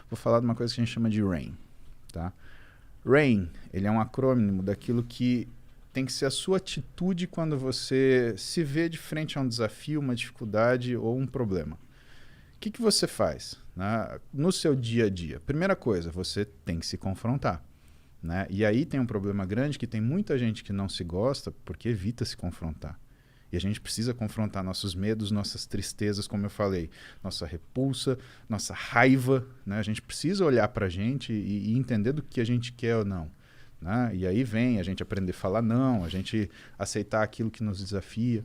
vou falar de uma coisa que a gente chama de RAIN, tá? RAIN, ele é um acrônimo daquilo que tem que ser a sua atitude quando você se vê de frente a um desafio, uma dificuldade ou um problema. O que você faz, né, no seu dia a dia? Primeira coisa, você tem que se confrontar. Né? E aí tem um problema grande que tem muita gente que não se gosta porque evita se confrontar. E a gente precisa confrontar nossos medos, nossas tristezas, como eu falei, nossa repulsa, nossa raiva. Né? A gente precisa olhar para a gente e entender do que a gente quer ou não. Né? E aí vem a gente aprender a falar não, a gente aceitar aquilo que nos desafia.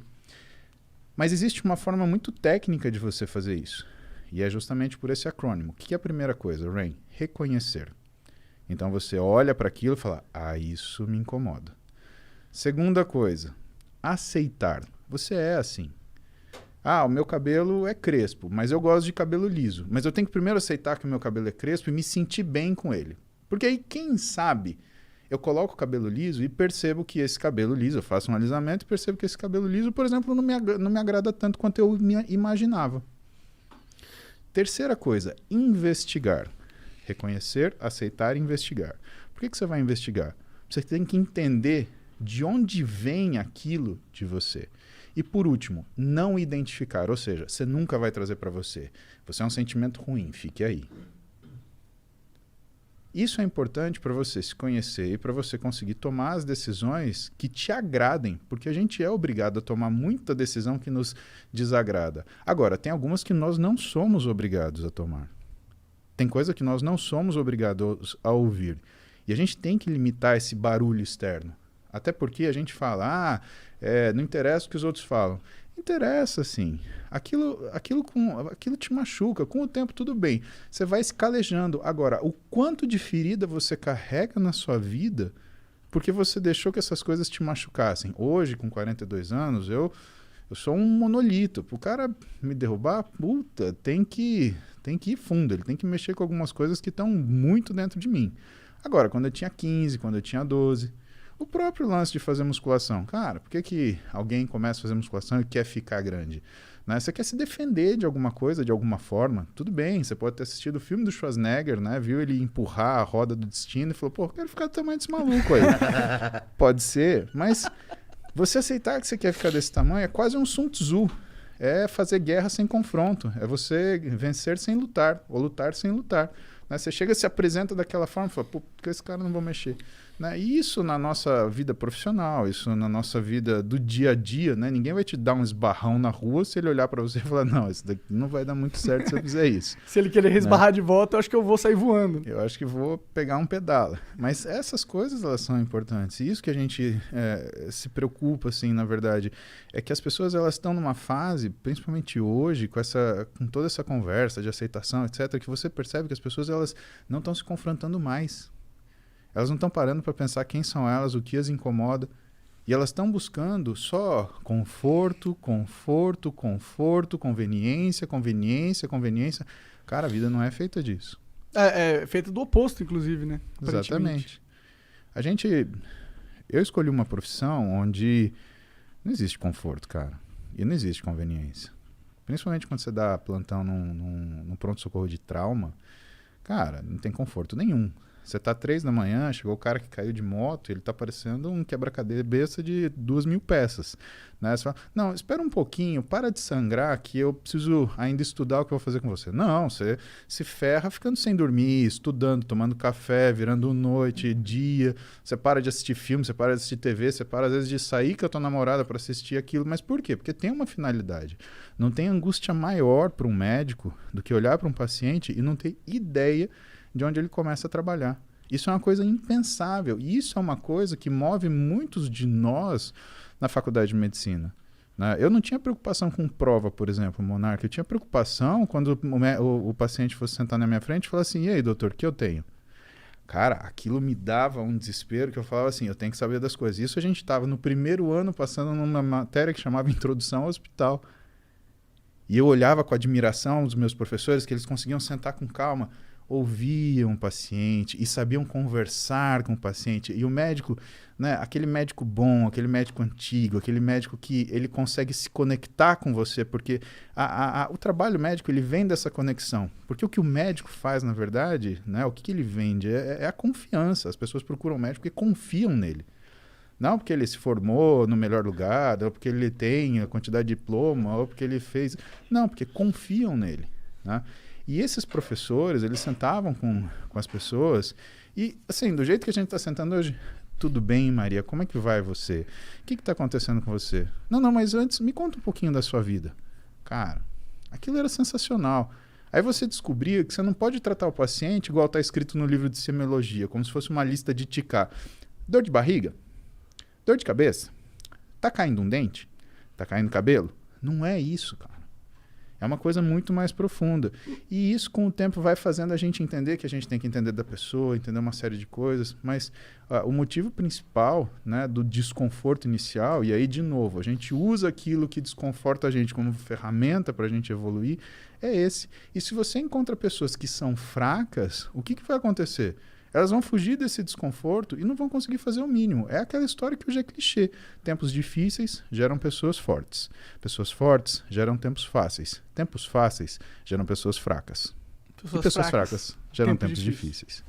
Mas existe uma forma muito técnica de você fazer isso. E é justamente por esse acrônimo. O que é a primeira coisa, RAIN? Reconhecer. Então você olha para aquilo e fala, isso me incomoda. Segunda coisa, aceitar. Você é assim. O meu cabelo é crespo, mas eu gosto de cabelo liso. Mas eu tenho que primeiro aceitar que o meu cabelo é crespo e me sentir bem com ele. Porque aí, quem sabe, eu coloco o cabelo liso e percebo que esse cabelo liso, eu faço um alisamento e percebo que esse cabelo liso, por exemplo, não me agrada tanto quanto eu imaginava. Terceira coisa, investigar. Reconhecer, aceitar e investigar. Por que você vai investigar? Você tem que entender de onde vem aquilo de você. E por último, não identificar. Ou seja, você nunca vai trazer para você. Você é um sentimento ruim, fique aí. Isso é importante para você se conhecer e para você conseguir tomar as decisões que te agradem, porque a gente é obrigado a tomar muita decisão que nos desagrada. Agora, tem algumas que nós não somos obrigados a tomar. Tem coisa que nós não somos obrigados a ouvir. E a gente tem que limitar esse barulho externo. Até porque a gente fala, não interessa o que os outros falam. Interessa, sim. Aquilo te machuca. Com o tempo, tudo bem. Você vai se calejando. Agora, o quanto de ferida você carrega na sua vida porque você deixou que essas coisas te machucassem. Hoje, com 42 anos, eu sou um monolito. Para o cara me derrubar, tem que ir fundo. Ele tem que mexer com algumas coisas que estão muito dentro de mim. Agora, quando eu tinha 15, quando eu tinha 12... O próprio lance de fazer musculação. Cara, por que alguém começa a fazer musculação e quer ficar grande? Né? Você quer se defender de alguma coisa, de alguma forma. Tudo bem, você pode ter assistido o filme do Schwarzenegger, né? Viu ele empurrar a roda do destino e falou, eu quero ficar do tamanho desse maluco aí. Pode ser, mas você aceitar que você quer ficar desse tamanho é quase um Sun Tzu. É fazer guerra sem confronto. É você vencer sem lutar, ou lutar sem lutar. Né? Você chega, se apresenta daquela forma e fala, por que esse cara não vai mexer? Né? E isso na nossa vida profissional, isso na nossa vida do dia a dia, né? Ninguém vai te dar um esbarrão na rua se ele olhar para você e falar, não, isso daqui não vai dar muito certo se eu fizer isso. Se ele querer esbarrar de volta, eu acho que eu vou sair voando. Eu acho que vou pegar um pedala. Mas essas coisas, elas são importantes. E isso que a gente se preocupa, assim, na verdade, é que as pessoas, elas estão numa fase, principalmente hoje, com toda essa conversa de aceitação, etc., que você percebe que as pessoas, elas não estão se confrontando mais. Elas não estão parando para pensar quem são elas, o que as incomoda. E elas estão buscando só conforto, conveniência. Cara, a vida não é feita disso. É feita do oposto, inclusive, né? Exatamente. Eu escolhi uma profissão onde não existe conforto, cara. E não existe conveniência. Principalmente quando você dá plantão num pronto-socorro de trauma, cara, não tem conforto nenhum. Você tá 3 da manhã, chegou o cara que caiu de moto, ele tá parecendo um quebra-cabeça de 2.000 peças. Né? Você fala, não, espera um pouquinho, para de sangrar que eu preciso ainda estudar o que eu vou fazer com você. Não, você se ferra ficando sem dormir, estudando, tomando café, virando noite, dia. Você para de assistir filme, você para de assistir TV, você para às vezes de sair com a tua namorada para assistir aquilo. Mas por quê? Porque tem uma finalidade. Não tem angústia maior para um médico do que olhar para um paciente e não ter ideia de onde ele começa a trabalhar. Isso é uma coisa impensável. E isso é uma coisa que move muitos de nós na faculdade de medicina. Né? Eu não tinha preocupação com prova, por exemplo, Monarca. Eu tinha preocupação quando o paciente fosse sentar na minha frente e falar assim, e aí, doutor, o que eu tenho? Cara, aquilo me dava um desespero que eu falava assim, eu tenho que saber das coisas. Isso a gente estava no primeiro ano passando numa matéria que chamava Introdução ao Hospital. E eu olhava com admiração os meus professores, que eles conseguiam sentar com calma. ouviam o paciente e sabiam conversar com o paciente. E o médico, né, aquele médico bom, aquele médico antigo, aquele médico que ele consegue se conectar com você, porque o trabalho médico ele vem dessa conexão. Porque o que o médico faz, na verdade, né, o que ele vende é a confiança. As pessoas procuram o médico porque confiam nele. Não porque ele se formou no melhor lugar, ou porque ele tem a quantidade de diploma, ou porque ele fez... Não, porque confiam nele, né? E esses professores, eles sentavam com as pessoas e, assim, do jeito que a gente está sentando hoje, tudo bem, Maria, como é que vai você? O que está acontecendo com você? Não, mas antes, me conta um pouquinho da sua vida. Cara, aquilo era sensacional. Aí você descobria que você não pode tratar o paciente igual está escrito no livro de semiologia, como se fosse uma lista de ticar. Dor de barriga? Dor de cabeça? Tá caindo um dente? Tá caindo cabelo? Não é isso, cara. É uma coisa muito mais profunda. E isso, com o tempo, vai fazendo a gente entender que a gente tem que entender da pessoa, entender uma série de coisas. Mas o motivo principal, né, do desconforto inicial, e aí, de novo, a gente usa aquilo que desconforta a gente como ferramenta para a gente evoluir, é esse. E se você encontra pessoas que são fracas, o que vai acontecer? Elas vão fugir desse desconforto e não vão conseguir fazer o mínimo. É aquela história que hoje é clichê. Tempos difíceis geram pessoas fortes. Pessoas fortes geram tempos fáceis. Tempos fáceis geram pessoas fracas. E pessoas fracas geram tempos difíceis.